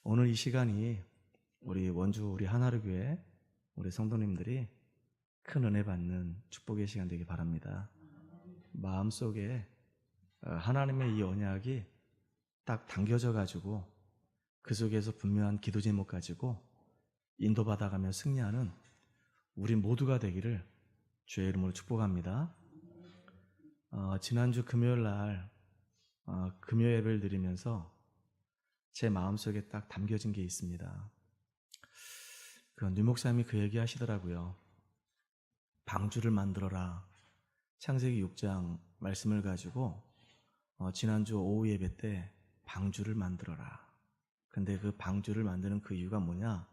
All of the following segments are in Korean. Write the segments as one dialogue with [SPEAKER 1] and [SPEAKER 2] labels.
[SPEAKER 1] 오늘 이 시간이 우리 원주 우리 하나르교회 우리 성도님들이 큰 은혜 받는 축복의 시간 되길 바랍니다. 마음속에 하나님의 이 언약이 딱 당겨져 가지고 그 속에서 분명한 기도 제목 가지고 인도받아가며 승리하는 우리 모두가 되기를 주의 이름으로 축복합니다. 지난주 금요일 날 금요 예배를 드리면서 제 마음속에 딱 담겨진 게 있습니다. 류 목사님이 그 얘기 하시더라고요. 방주를 만들어라. 창세기 6장 말씀을 가지고 지난주 오후 예배 때 방주를 만들어라. 근데 그 방주를 만드는 그 이유가 뭐냐?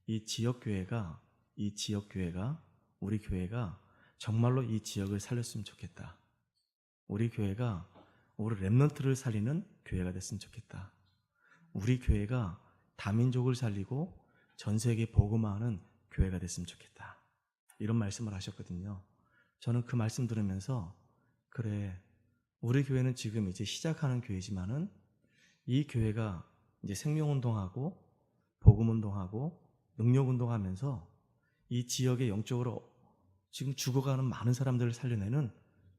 [SPEAKER 1] 이 지역교회가 우리 교회가 정말로 이 지역을 살렸으면 좋겠다. 우리 교회가 우리 렘넌트를 살리는 교회가 됐으면 좋겠다. 우리 교회가 다민족을 살리고 전 세계에 복음화하는 교회가 됐으면 좋겠다. 이런 말씀을 하셨거든요. 저는 그 말씀 들으면서 그래, 우리 교회는 지금 이제 시작하는 교회지만은 이 교회가 이제 생명운동하고 복음운동하고 능력운동하면서 이 지역의 영적으로 지금 죽어가는 많은 사람들을 살려내는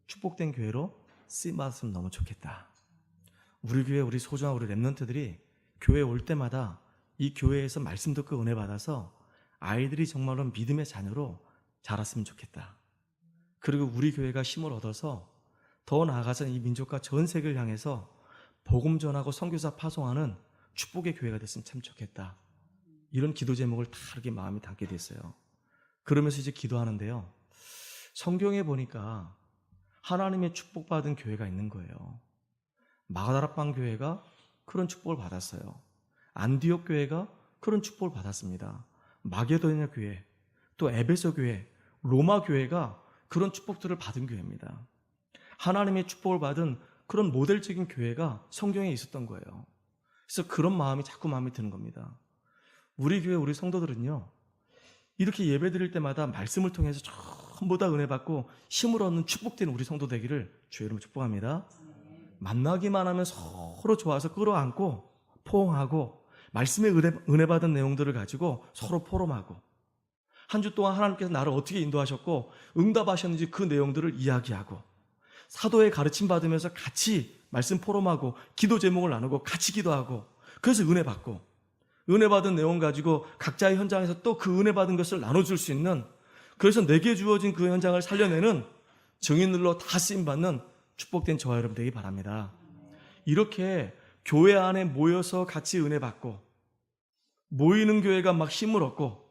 [SPEAKER 1] 축복된 교회로 쓰임받았으면 너무 좋겠다. 우리 교회, 우리 소중한 우리 렘넌트들이 교회에 올 때마다 이 교회에서 말씀 듣고 은혜 받아서 아이들이 정말로 믿음의 자녀로 자랐으면 좋겠다. 그리고 우리 교회가 힘을 얻어서 더 나아가서 이 민족과 전 세계를 향해서 복음 전하고 선교사 파송하는 축복의 교회가 됐으면 참 좋겠다. 이런 기도 제목을 다 이렇게 마음에 담게 됐어요. 그러면서 이제 기도하는데요. 성경에 보니까 하나님의 축복받은 교회가 있는 거예요. 마가다락방 교회가 그런 축복을 받았어요. 안디옥 교회가 그런 축복을 받았습니다. 마게도냐 교회, 또 에베소 교회, 로마 교회가 그런 축복들을 받은 교회입니다. 하나님의 축복을 받은 그런 모델적인 교회가 성경에 있었던 거예요. 그래서 그런 마음이 자꾸 마음에 드는 겁니다. 우리 교회, 우리 성도들은요, 이렇게 예배 드릴 때마다 말씀을 통해서 전부 다 은혜 받고 힘을 얻는 축복된 우리 성도 되기를 주의 이름으로 축복합니다. 만나기만 하면 서로 좋아서 끌어안고 포옹하고 말씀의 은혜 받은 내용들을 가지고 서로 포럼하고 한 주 동안 하나님께서 나를 어떻게 인도하셨고 응답하셨는지 그 내용들을 이야기하고 사도의 가르침 받으면서 같이 말씀 포럼하고 기도 제목을 나누고 같이 기도하고 그래서 은혜 받고 은혜 받은 내용 가지고 각자의 현장에서 또 그 은혜 받은 것을 나눠줄 수 있는, 그래서 내게 주어진 그 현장을 살려내는 증인들로 다 쓰임받는 축복된 저와 여러분 되기 바랍니다. 이렇게 교회 안에 모여서 같이 은혜 받고 모이는 교회가 막 힘을 얻고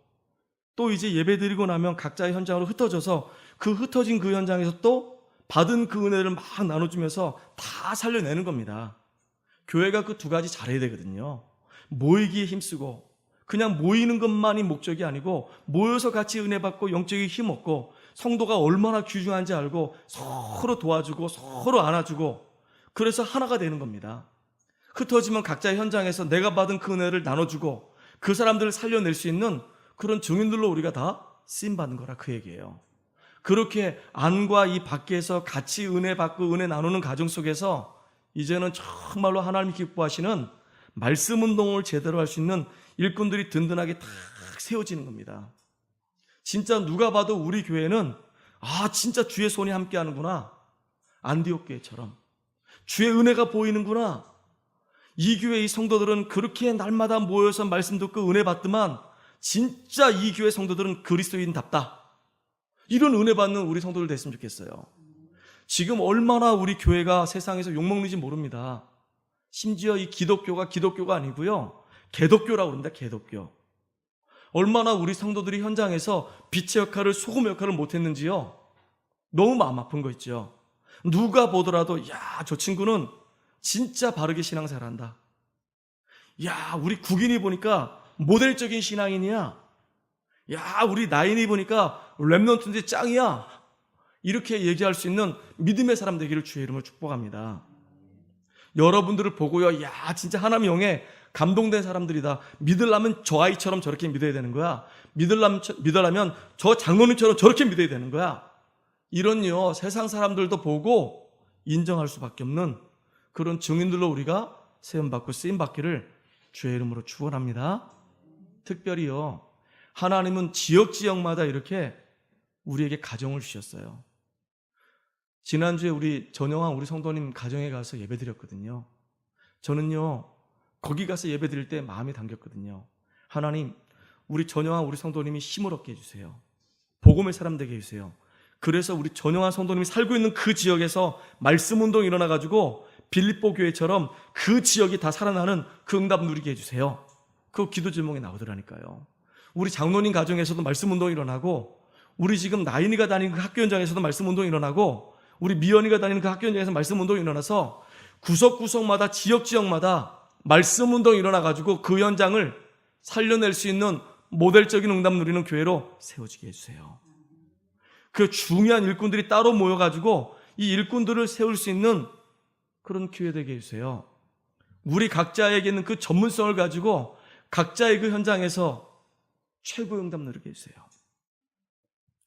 [SPEAKER 1] 또 이제 예배 드리고 나면 각자의 현장으로 흩어져서 그 흩어진 그 현장에서 또 받은 그 은혜를 막 나눠주면서 다 살려내는 겁니다. 교회가 그 두 가지 잘해야 되거든요. 모이기에 힘쓰고 그냥 모이는 것만이 목적이 아니고 모여서 같이 은혜 받고 영적인 힘 얻고 성도가 얼마나 귀중한지 알고 서로 도와주고 서로 안아주고 그래서 하나가 되는 겁니다. 흩어지면 각자의 현장에서 내가 받은 그 은혜를 나눠주고 그 사람들을 살려낼 수 있는 그런 증인들로 우리가 다 쓰임받는 거라 그 얘기예요. 그렇게 안과 이 밖에서 같이 은혜 받고 은혜 나누는 가정 속에서 이제는 정말로 하나님이 기뻐하시는 말씀 운동을 제대로 할 수 있는 일꾼들이 든든하게 탁 세워지는 겁니다. 진짜 누가 봐도 우리 교회는 진짜 주의 손이 함께 하는구나. 안디옥 교회처럼 주의 은혜가 보이는구나. 이 교회 이 성도들은 그렇게 날마다 모여서 말씀 듣고 은혜 받더만 진짜 이 교회 성도들은 그리스도인답다. 이런 은혜 받는 우리 성도들 됐으면 좋겠어요. 지금 얼마나 우리 교회가 세상에서 욕먹는지 모릅니다. 심지어 이 기독교가 아니고요, 개독교라고 합니다. 개독교. 얼마나 우리 성도들이 현장에서 빛의 역할을, 소금 역할을 못했는지요. 너무 마음 아픈 거 있죠. 누가 보더라도 저 친구는 진짜 바르게 신앙생활한다. 우리 국인이 보니까 모델적인 신앙인이야. 우리 나인이 보니까 렘넌트인데 짱이야. 이렇게 얘기할 수 있는 믿음의 사람 되기를 주의 이름으로 축복합니다. 여러분들을 보고요, 진짜 하나님의 영에 감동된 사람들이다. 믿으려면 저 아이처럼 저렇게 믿어야 되는 거야. 믿으려면 저 장로님처럼 저렇게 믿어야 되는 거야. 이런요, 세상 사람들도 보고 인정할 수밖에 없는 그런 증인들로 우리가 세움받고 쓰임받기를 주의 이름으로 축원합니다. 특별히요, 하나님은 지역마다 이렇게 우리에게 가정을 주셨어요. 지난주에 우리 전영환 우리 성도님 가정에 가서 예배드렸거든요. 저는요, 거기 가서 예배드릴 때 마음이 담겼거든요. 하나님, 우리 전영환 우리 성도님이 힘을 얻게 해주세요. 복음의 사람 되게 해주세요. 그래서 우리 전영환 성도님이 살고 있는 그 지역에서 말씀 운동이 일어나가지고 빌립보 교회처럼 그 지역이 다 살아나는 그 응답 누리게 해주세요. 그 기도 제목에 나오더라니까요. 우리 장로님 가정에서도 말씀 운동이 일어나고, 우리 지금 나인이가 다니는 그 학교 현장에서도 말씀 운동이 일어나고, 우리 미연이가 다니는 그 학교 현장에서 말씀 운동이 일어나서 구석구석마다 지역마다 말씀 운동이 일어나가지고 그 현장을 살려낼 수 있는 모델적인 응답 누리는 교회로 세워지게 해주세요. 그 중요한 일꾼들이 따로 모여가지고 이 일꾼들을 세울 수 있는 그런 기회 되게 해주세요. 우리 각자에게 있는 그 전문성을 가지고 각자의 그 현장에서 최고의 응답 누리게 해주세요.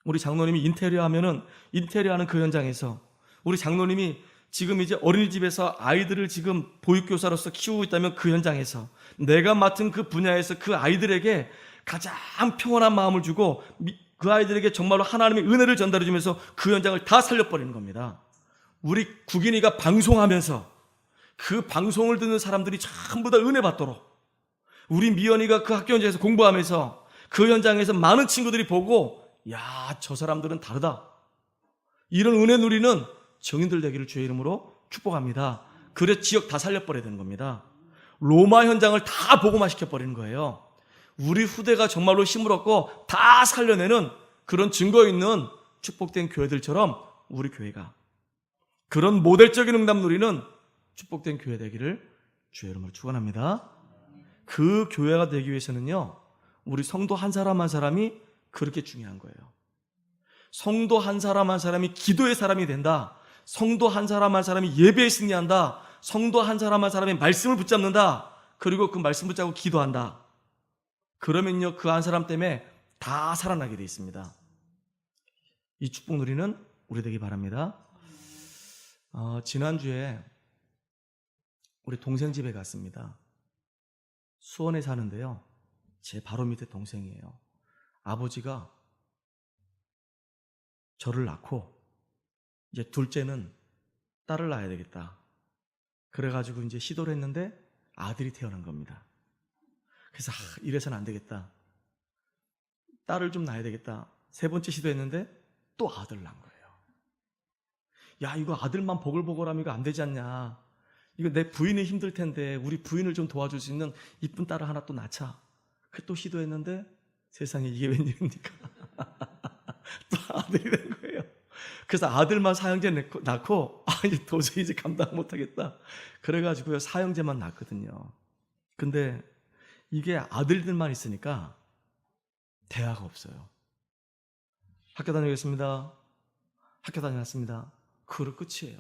[SPEAKER 1] 우리 장로님이 인테리어 하면은 인테리어 하는 그 현장에서, 우리 장로님이 지금 이제 어린이집에서 아이들을 지금 보육교사로서 키우고 있다면 그 현장에서, 내가 맡은 그 분야에서 그 아이들에게 가장 평온한 마음을 주고 그 아이들에게 정말로 하나님의 은혜를 전달해 주면서 그 현장을 다 살려버리는 겁니다. 우리 국인이가 방송하면서 그 방송을 듣는 사람들이 전부 다 은혜 받도록, 우리 미연이가 그 학교 현장에서 공부하면서 그 현장에서 많은 친구들이 보고, 야, 저 사람들은 다르다, 이런 은혜 누리는 정인들 되기를 주의 이름으로 축복합니다. 그래 지역 다 살려버려야 되는 겁니다. 로마 현장을 다 복음화시켜버리는 거예요. 우리 후대가 정말로 힘을 얻고 다 살려내는 그런 증거 있는 축복된 교회들처럼 우리 교회가 그런 모델적인 응답 누리는 축복된 교회 되기를 주의 이름으로 축원합니다. 그 교회가 되기 위해서는요, 우리 성도 한 사람 한 사람이 그렇게 중요한 거예요. 성도 한 사람 한 사람이 기도의 사람이 된다. 성도 한 사람 한 사람이 예배에 승리한다. 성도 한 사람 한 사람이 말씀을 붙잡는다. 그리고 그 말씀 붙잡고 기도한다. 그러면요, 그 한 사람 때문에 다 살아나게 되어 있습니다. 이 축복 누리는 우리 되기 바랍니다. 지난주에 우리 동생 집에 갔습니다. 수원에 사는데요, 제 바로 밑에 동생이에요. 아버지가 저를 낳고 이제 둘째는 딸을 낳아야 되겠다, 그래가지고 이제 시도를 했는데 아들이 태어난 겁니다. 그래서 이래서는 안 되겠다, 딸을 좀 낳아야 되겠다, 세 번째 시도했는데 또 아들을 낳은 거예요. 야, 이거 아들만 보글보글하면 이거 안 되지 않냐, 이거 내 부인이 힘들 텐데 우리 부인을 좀 도와줄 수 있는 이쁜 딸을 하나 또 낳자. 그 또 시도했는데 세상에 이게 웬일입니까? 또 아들이 된 거예요. 그래서 아들만 사형제 낳고 이제 도저히 이제 감당 못하겠다, 그래가지고요 사형제만 낳거든요. 근데 이게 아들들만 있으니까 대화가 없어요. 학교 다니겠습니다, 학교 다녀왔습니다, 그로 끝이에요.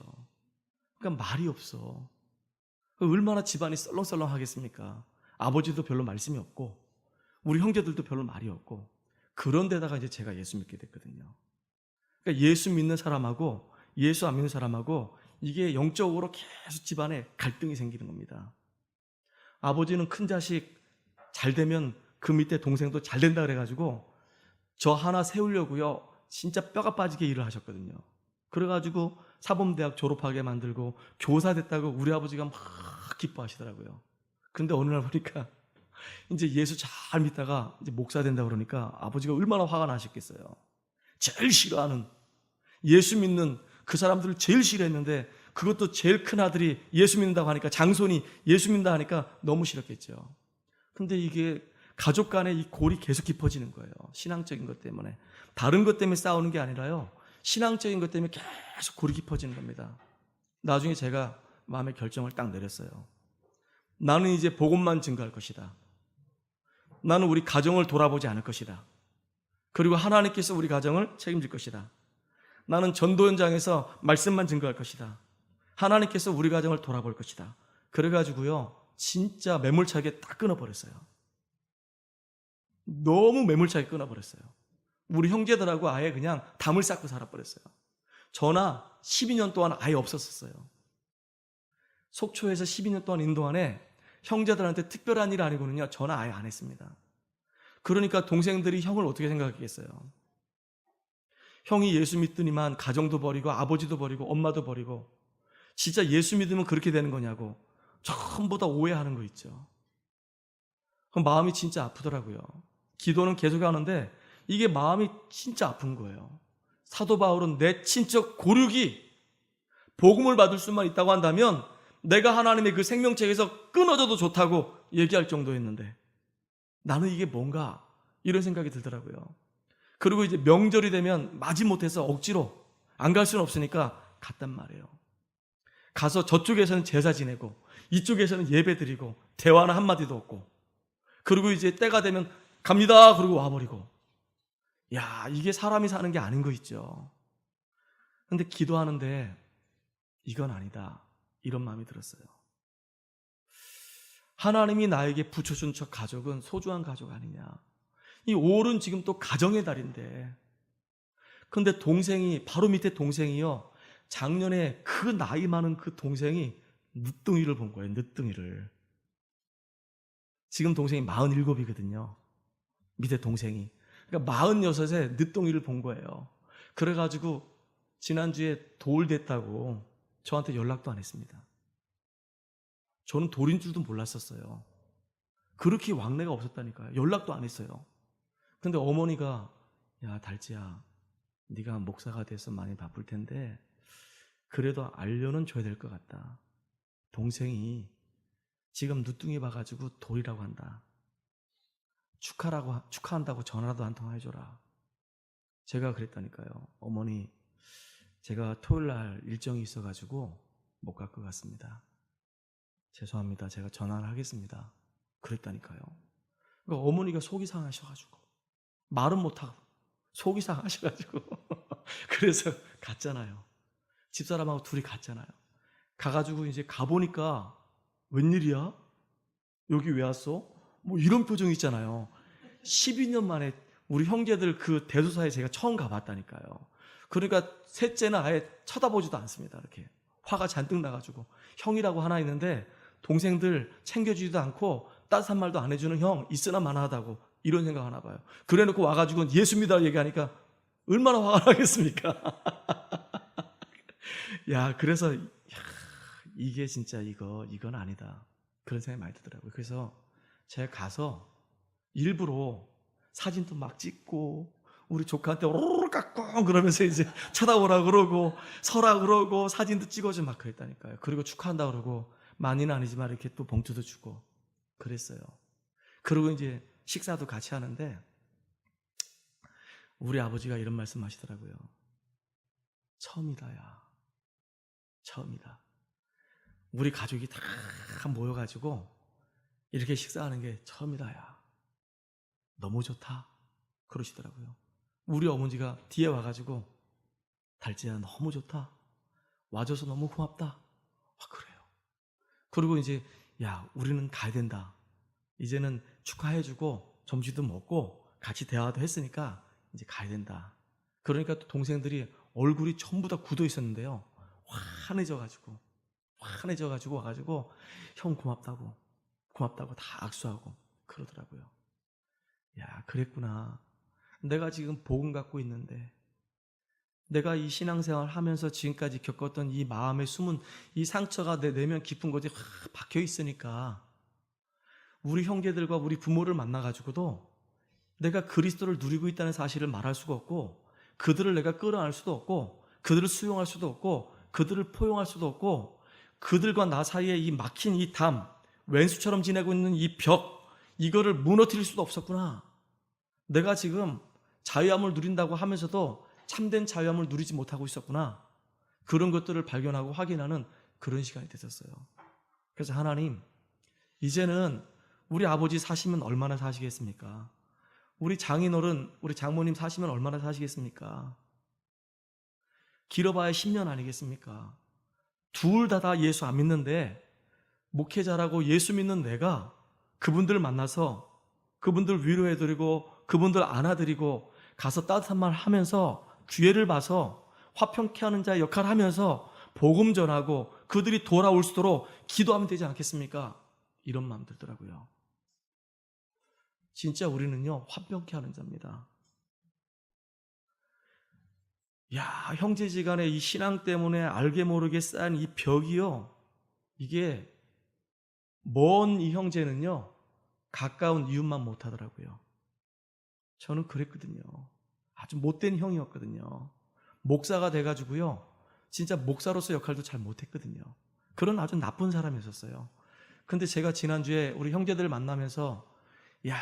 [SPEAKER 1] 그러니까 말이 없어. 얼마나 집안이 썰렁썰렁 하겠습니까? 아버지도 별로 말씀이 없고 우리 형제들도 별로 말이 없고, 그런데다가 이제 제가 예수 믿게 됐거든요. 그러니까 예수 믿는 사람하고 예수 안 믿는 사람하고 이게 영적으로 계속 집안에 갈등이 생기는 겁니다. 아버지는 큰 자식 잘 되면 그 밑에 동생도 잘 된다 그래가지고 저 하나 세우려고요 진짜 뼈가 빠지게 일을 하셨거든요. 그래가지고 사범대학 졸업하게 만들고 교사 됐다고 우리 아버지가 막 기뻐하시더라고요. 근데 어느 날 보니까 이제 예수 잘 믿다가 이제 목사 된다 그러니까 아버지가 얼마나 화가 나셨겠어요. 제일 싫어하는, 예수 믿는 그 사람들을 제일 싫어했는데, 그것도 제일 큰 아들이 예수 믿는다고 하니까, 장손이 예수 믿는다 하니까 너무 싫었겠죠. 근데 이게 가족 간의 이 골이 계속 깊어지는 거예요. 신앙적인 것 때문에. 다른 것 때문에 싸우는 게 아니라요, 신앙적인 것 때문에 계속 골이 깊어지는 겁니다. 나중에 제가 마음의 결정을 딱 내렸어요. 나는 이제 복음만 증거할 것이다. 나는 우리 가정을 돌아보지 않을 것이다. 그리고 하나님께서 우리 가정을 책임질 것이다. 나는 전도 현장에서 말씀만 증거할 것이다. 하나님께서 우리 가정을 돌아볼 것이다. 그래가지고요 진짜 매몰차게 딱 끊어버렸어요. 너무 매몰차게 끊어버렸어요. 우리 형제들하고 아예 그냥 담을 쌓고 살아버렸어요. 전화 12년 동안 아예 없었어요. 속초에서 12년 동안 있는 동안에 형제들한테 특별한 일 아니고는요, 전화 아예 안 했습니다. 그러니까 동생들이 형을 어떻게 생각했겠어요? 형이 예수 믿더니만 가정도 버리고 아버지도 버리고 엄마도 버리고 진짜 예수 믿으면 그렇게 되는 거냐고 전부 다 오해하는 거 있죠. 그럼 마음이 진짜 아프더라고요. 기도는 계속 하는데 이게 마음이 진짜 아픈 거예요. 사도 바울은 내 친척 고륙이 복음을 받을 수만 있다고 한다면 내가 하나님의 그 생명책에서 끊어져도 좋다고 얘기할 정도였는데 나는 이게 뭔가 이런 생각이 들더라고요. 그리고 이제 명절이 되면 마지못해서 억지로 안 갈 수는 없으니까 갔단 말이에요. 가서 저쪽에서는 제사 지내고 이쪽에서는 예배 드리고 대화는 한마디도 없고 그리고 이제 때가 되면 갑니다 그러고 와버리고 야 이게 사람이 사는 게 아닌 거 있죠. 근데 기도하는데 이건 아니다 이런 마음이 들었어요. 하나님이 나에게 붙여준 저 가족은 소중한 가족 아니냐. 이 5월은 지금 또 가정의 달인데 근데 동생이 바로 밑에 동생이요 작년에 그 나이 많은 그 동생이 늦둥이를 본 거예요. 늦둥이를. 지금 동생이 47이거든요. 밑에 동생이. 그러니까 46에 늦둥이를 본 거예요. 그래가지고 지난주에 돌 됐다고 저한테 연락도 안 했습니다. 저는 돌인 줄도 몰랐었어요. 그렇게 왕래가 없었다니까요. 연락도 안 했어요. 근데 어머니가 야 달지야 네가 목사가 돼서 많이 바쁠 텐데 그래도 알려는 줘야 될 것 같다. 동생이 지금 늦둥이 봐가지고 돌이라고 한다. 축하한다고 전화라도 한 통 해줘라. 제가 그랬다니까요. 어머니 제가 토요일 날 일정이 있어가지고 못 갈 것 같습니다. 죄송합니다. 제가 전화를 하겠습니다. 그랬다니까요. 그러니까 어머니가 속이 상하셔가지고 말은 못하고 속이 상하셔가지고 그래서 갔잖아요. 집사람하고 둘이 갔잖아요. 가가지고 이제 가보니까 웬일이야? 여기 왜 왔어? 뭐 이런 표정 있잖아요. 12년 만에 우리 형제들 그 대소사에 제가 처음 가봤다니까요. 그러니까 셋째는 아예 쳐다보지도 않습니다. 이렇게 화가 잔뜩 나가지고 형이라고 하나 있는데 동생들 챙겨주지도 않고 따뜻한 말도 안 해주는 형 있으나 마나하다고 이런 생각 하나 봐요. 그래놓고 와가지고 예수 믿으라 얘기하니까 얼마나 화가 나겠습니까? 야 그래서 이게 진짜 이건 아니다 그런 생각이 많이 들더라고요. 그래서 제가 가서 일부러 사진도 막 찍고 우리 조카한테 오르르 깎고 그러면서 이제 쳐다보라 그러고 서라 그러고 사진도 찍어줘 막 그랬다니까요. 그리고 축하한다 그러고 많이는 아니지만 이렇게 또 봉투도 주고 그랬어요. 그리고 이제 식사도 같이 하는데 우리 아버지가 이런 말씀 하시더라고요. 처음이다 야 처음이다. 우리 가족이 다 모여가지고 이렇게 식사하는 게 처음이다 야 너무 좋다 그러시더라고요. 우리 어머니가 뒤에 와가지고 달지야 너무 좋다 와줘서 너무 고맙다 그래요. 그리고 이제 야 우리는 가야 된다 이제는 축하해주고 점심도 먹고 같이 대화도 했으니까 이제 가야 된다. 그러니까 또 동생들이 얼굴이 전부 다 굳어 있었는데요 환해져가지고 와가지고 형 고맙다고 다 악수하고 그러더라고요. 야 그랬구나. 내가 지금 복음 갖고 있는데 내가 이 신앙생활 하면서 지금까지 겪었던 이 마음의 숨은 이 상처가 내 내면 깊은 곳에 확 박혀 있으니까 우리 형제들과 우리 부모를 만나가지고도 내가 그리스도를 누리고 있다는 사실을 말할 수가 없고 그들을 내가 끌어안을 수도 없고 그들을 수용할 수도 없고 그들을 포용할 수도 없고 그들과 나 사이에 이 막힌 이 담 왼수처럼 지내고 있는 이 벽 이거를 무너뜨릴 수도 없었구나. 내가 지금 자유함을 누린다고 하면서도 참된 자유함을 누리지 못하고 있었구나. 그런 것들을 발견하고 확인하는 그런 시간이 됐었어요. 그래서 하나님 이제는 우리 아버지 사시면 얼마나 사시겠습니까? 우리 장인어른 우리 장모님 사시면 얼마나 사시겠습니까? 길어봐야 10년 아니겠습니까? 둘 다 예수 안 믿는데 목회자라고 예수 믿는 내가 그분들 만나서 그분들 위로해드리고 그분들 안아드리고 가서 따뜻한 말 하면서 기회를 봐서 화평케 하는 자의 역할을 하면서 복음 전하고 그들이 돌아올 수 있도록 기도하면 되지 않겠습니까? 이런 마음 들더라고요. 진짜 우리는요, 화평케 하는 자입니다. 야, 형제지간의 이 신앙 때문에 알게 모르게 쌓인 이 벽이요, 이게 먼 이 형제는요, 가까운 이웃만 못하더라고요. 저는 그랬거든요. 아주 못된 형이었거든요. 목사가 돼가지고요, 진짜 목사로서 역할도 잘 못했거든요. 그런 아주 나쁜 사람이었어요. 근데 제가 지난주에 우리 형제들을 만나면서 야,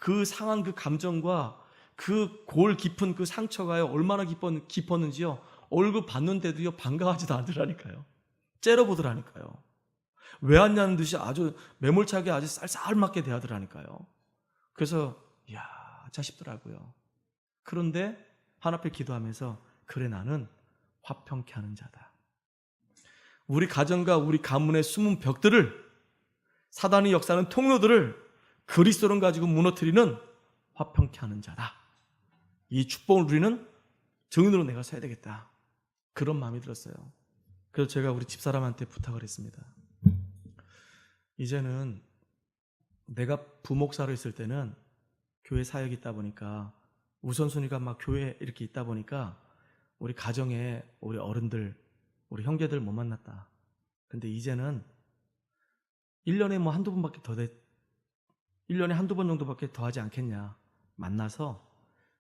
[SPEAKER 1] 그 상한 그 감정과 그 골 깊은 그 상처가요, 얼마나 깊었는지요, 얼굴 봤는데도요, 반가워하지도 않더라니까요. 째려보더라니까요. 왜 왔냐는 듯이 아주 매몰차게 아주 쌀쌀맞게 대하더라니까요. 그래서 이야, 자 싶더라고요. 그런데 하나님께 기도하면서 그래, 나는 화평케 하는 자다. 우리 가정과 우리 가문의 숨은 벽들을, 사단의 역사하는 통로들을 그리스도를 가지고 무너뜨리는 화평케 하는 자다. 이 축복을 우리는 증인으로 내가 서야 되겠다. 그런 마음이 들었어요. 그래서 제가 우리 집사람한테 부탁을 했습니다. 이제는 내가 부목사로 있을 때는 교회 사역이 있다 보니까 우선순위가 막 교회에 이렇게 있다 보니까 우리 가정에 우리 어른들, 우리 형제들 못 만났다. 근데 이제는 1년에 뭐 한두 번밖에 1년에 한두 번 정도밖에 더 하지 않겠냐. 만나서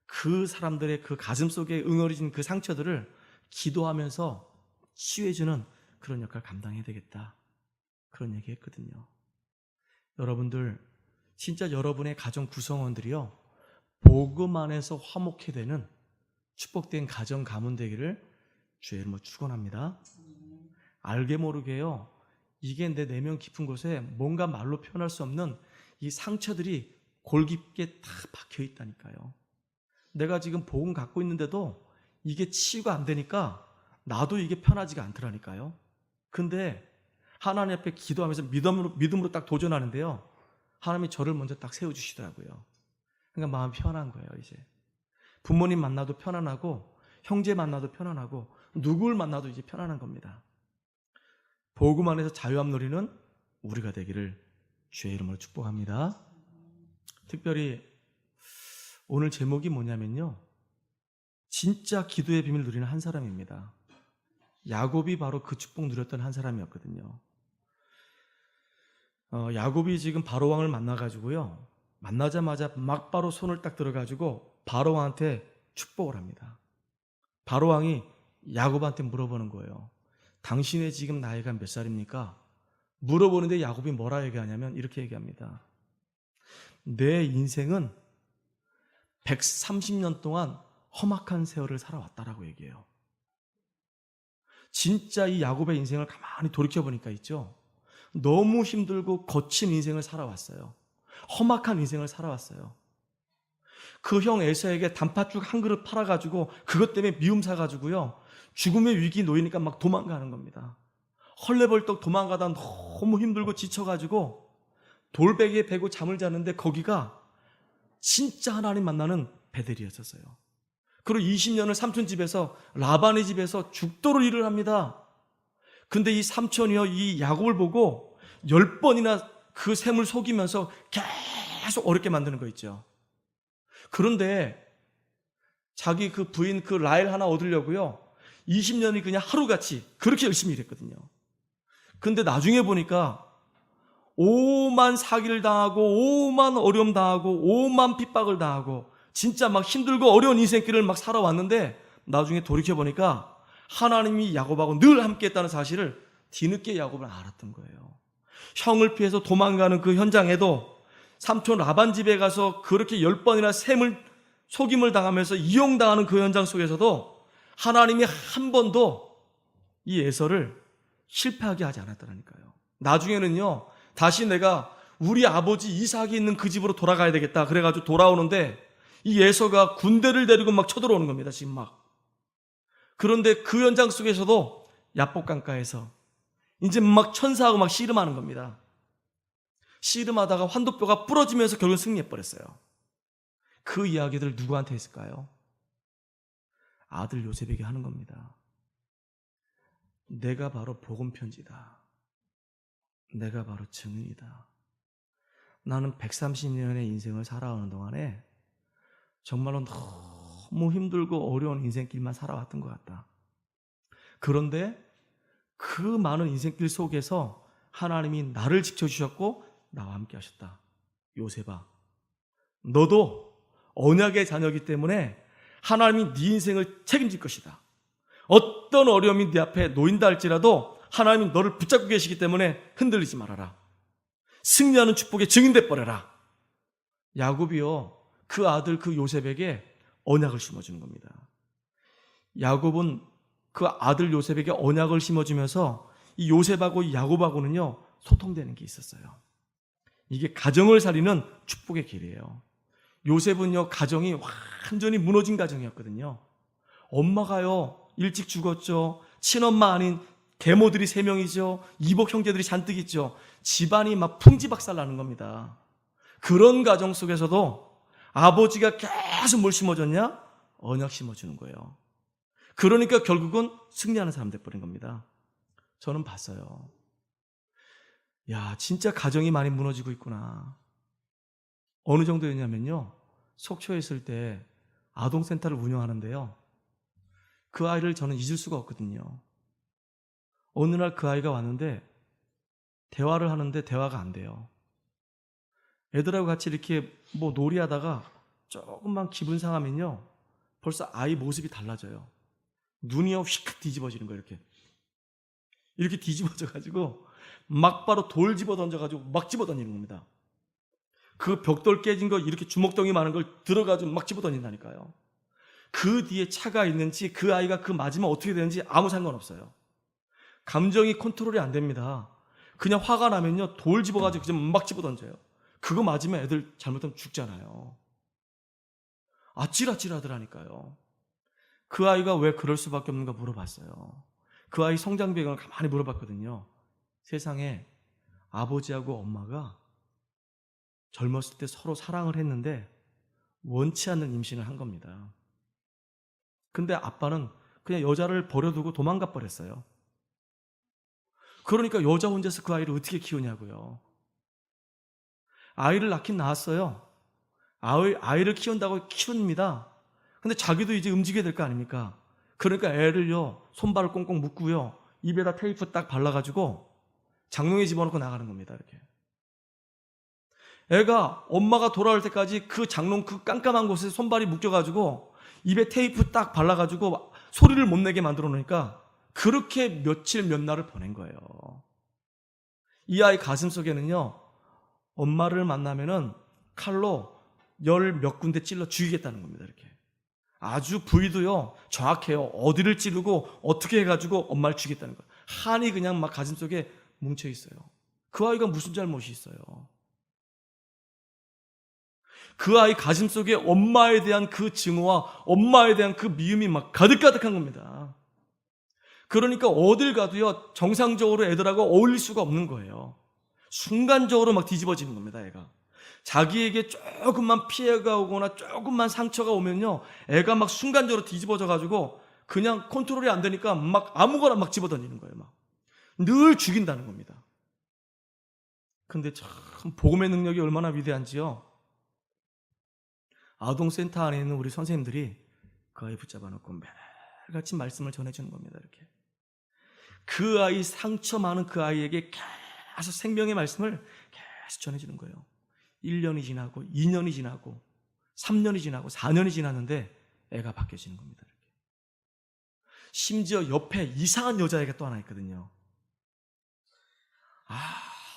[SPEAKER 1] 그 사람들의 그 가슴 속에 응어리진 그 상처들을 기도하면서 치유해주는 그런 역할을 감당해야 되겠다. 그런 얘기 했거든요. 여러분들, 진짜 여러분의 가정 구성원들이요, 복음 안에서 화목해 되는 축복된 가정 가문 되기를 주의 이름으로 축원합니다. 알게 모르게요, 이게 내 내면 깊은 곳에 뭔가 말로 표현할 수 없는 이 상처들이 골깊게 다 박혀 있다니까요. 내가 지금 복음 갖고 있는데도 이게 치유가 안 되니까 나도 이게 편하지가 않더라니까요. 근데 하나님 앞에 기도하면서 믿음으로 딱 도전하는데요, 하나님이 저를 먼저 딱 세워주시더라고요. 그러니까 마음 편한 거예요. 이제 부모님 만나도 편안하고, 형제 만나도 편안하고, 누굴 만나도 이제 편안한 겁니다. 복음 안에서 자유함 누리는 우리가 되기를 주의 이름으로 축복합니다. 특별히 오늘 제목이 뭐냐면요, 진짜 기도의 비밀 누리는 한 사람입니다. 야곱이 바로 그 축복 누렸던 한 사람이었거든요. 야곱이 지금 바로왕을 만나가지고요, 만나자마자 막 바로 손을 딱 들어가지고 바로왕한테 축복을 합니다. 바로왕이 야곱한테 물어보는 거예요. 당신의 지금 나이가 몇 살입니까? 물어보는데 야곱이 뭐라 얘기하냐면 이렇게 얘기합니다. 내 인생은 130년 동안 험악한 세월을 살아왔다라고 얘기해요. 진짜 이 야곱의 인생을 가만히 돌이켜보니까 있죠, 너무 힘들고 거친 인생을 살아왔어요. 험악한 인생을 살아왔어요. 그 형 에서에게 단팥죽 한 그릇 팔아가지고 그것 때문에 미움 사가지고요, 죽음의 위기 놓이니까 막 도망가는 겁니다. 헐레벌떡 도망가다 너무 힘들고 지쳐가지고 돌베개에 베고 잠을 자는데 거기가 진짜 하나님 만나는 베델이었었어요. 그리고 20년을 삼촌 집에서, 라반의 집에서 죽도록 일을 합니다. 근데 이 삼촌이요, 이 야곱을 보고 10번이나 그 셈을 속이면서 계속 어렵게 만드는 거 있죠. 그런데 자기 그 부인 그 라헬 하나 얻으려고요, 20년이 그냥 하루같이 그렇게 열심히 일했거든요. 근데 나중에 보니까 오만 사기를 당하고, 오만 어려움 당하고, 오만 핍박을 당하고, 진짜 막 힘들고 어려운 인생길을 막 살아왔는데 나중에 돌이켜보니까 하나님이 야곱하고 늘 함께 했다는 사실을 뒤늦게 야곱은 알았던 거예요. 형을 피해서 도망가는 그 현장에도 삼촌 라반 집에 가서 그렇게 10번이나 속임을 당하면서 이용당하는 그 현장 속에서도 하나님이 한 번도 이 에서를 실패하게 하지 않았더라니까요. 나중에는요, 다시 내가 우리 아버지 이삭이 있는 그 집으로 돌아가야 되겠다 그래가지고 돌아오는데 이 에서가 군대를 데리고 막 쳐들어오는 겁니다. 지금 막. 그런데 그 현장 속에서도 야복 강가에서 이제 막 천사하고 막 씨름하는 겁니다. 씨름하다가 환도뼈가 부러지면서 결국 승리해버렸어요. 그 이야기들을 누구한테 했을까요? 아들 요셉에게 하는 겁니다. 내가 바로 복음 편지다. 내가 바로 증인이다. 나는 130년의 인생을 살아오는 동안에 정말로 너무 힘들고 어려운 인생길만 살아왔던 것 같다. 그런데 그 많은 인생길 속에서 하나님이 나를 지켜주셨고 나와 함께 하셨다. 요셉아, 너도 언약의 자녀이기 때문에 하나님이 네 인생을 책임질 것이다. 어떤 어려움이 네 앞에 놓인다 할지라도 하나님이 너를 붙잡고 계시기 때문에 흔들리지 말아라. 승리하는 축복의 증인돼 버려라. 야곱이요, 그 아들 그 요셉에게 언약을 심어주는 겁니다. 야곱은 그 아들 요셉에게 언약을 심어주면서 이 요셉하고 이 야곱하고는요 소통되는 게 있었어요. 이게 가정을 살리는 축복의 길이에요. 요셉은요 가정이 완전히 무너진 가정이었거든요. 엄마가요 일찍 죽었죠. 친엄마 아닌 계모들이 3명이죠. 이복 형제들이 잔뜩 있죠. 집안이 막 풍지박살 나는 겁니다. 그런 가정 속에서도 아버지가 계속 뭘 심어줬냐? 언약 심어주는 거예요. 그러니까 결국은 승리하는 사람 돼버린 겁니다. 저는 봤어요. 야, 진짜 가정이 많이 무너지고 있구나. 어느 정도였냐면요, 속초에 있을 때 아동센터를 운영하는데요, 그 아이를 저는 잊을 수가 없거든요. 어느 날 그 아이가 왔는데 대화를 하는데 대화가 안 돼요. 애들하고 같이 이렇게 뭐 놀이하다가 조금만 기분 상하면요 벌써 아이 모습이 달라져요. 눈이요 휙 뒤집어지는 거예요. 이렇게 뒤집어져 가지고 막바로 돌 집어 던져 가지고 막 집어 던지는 겁니다. 그 벽돌 깨진 거 이렇게 주먹덩이 많은 걸 들어가지고 막 집어 던진다니까요. 그 뒤에 차가 있는지 그 아이가 그 맞으면 어떻게 되는지 아무 상관없어요. 감정이 컨트롤이 안 됩니다. 그냥 화가 나면요 돌 집어가지고 그냥 막 집어 던져요. 그거 맞으면 애들 잘못하면 죽잖아요. 아찔아찔하더라니까요. 그 아이가 왜 그럴 수밖에 없는가 물어봤어요. 그 아이 성장 배경을 가만히 물어봤거든요. 세상에 아버지하고 엄마가 젊었을 때 서로 사랑을 했는데 원치 않는 임신을 한 겁니다. 근데 아빠는 그냥 여자를 버려두고 도망가 버렸어요. 그러니까 여자 혼자서 그 아이를 어떻게 키우냐고요. 아이를 낳긴 낳았어요. 아이를 키운다고 키웁니다. 근데 자기도 이제 움직여야 될 거 아닙니까? 그러니까 애를요, 손발을 꽁꽁 묶고요, 입에다 테이프 딱 발라가지고 장롱에 집어넣고 나가는 겁니다, 이렇게. 애가 엄마가 돌아올 때까지 그 장롱 그 깜깜한 곳에 손발이 묶여가지고 입에 테이프 딱 발라가지고 소리를 못 내게 만들어 놓으니까 그렇게 며칠 몇 날을 보낸 거예요. 이 아이 가슴 속에는요, 엄마를 만나면은 칼로 10몇 군데 찔러 죽이겠다는 겁니다, 이렇게. 아주 부위도요, 정확해요. 어디를 찌르고 어떻게 해가지고 엄마를 죽이겠다는 거예요. 한이 그냥 막 가슴 속에 뭉쳐 있어요. 그 아이가 무슨 잘못이 있어요? 그 아이 가슴 속에 엄마에 대한 그 증오와 엄마에 대한 그 미움이 막 가득가득한 겁니다. 그러니까 어딜 가도요 정상적으로 애들하고 어울릴 수가 없는 거예요. 순간적으로 막 뒤집어지는 겁니다. 애가 자기에게 조금만 피해가 오거나 조금만 상처가 오면요 애가 막 순간적으로 뒤집어져 가지고 그냥 컨트롤이 안 되니까 막 아무거나 막 집어던지는 거예요. 막 늘 죽인다는 겁니다. 근데 참 복음의 능력이 얼마나 위대한지요. 아동센터 안에 있는 우리 선생님들이 그 아이 붙잡아 놓고 매일같이 말씀을 전해주는 겁니다. 이렇게 그 아이 상처 많은 그 아이에게 계속 생명의 말씀을 계속 전해주는 거예요. 1년이 지나고 2년이 지나고 3년이 지나고 4년이 지났는데 애가 바뀌어지는 겁니다. 이렇게. 심지어 옆에 이상한 여자애가 또 하나 있거든요.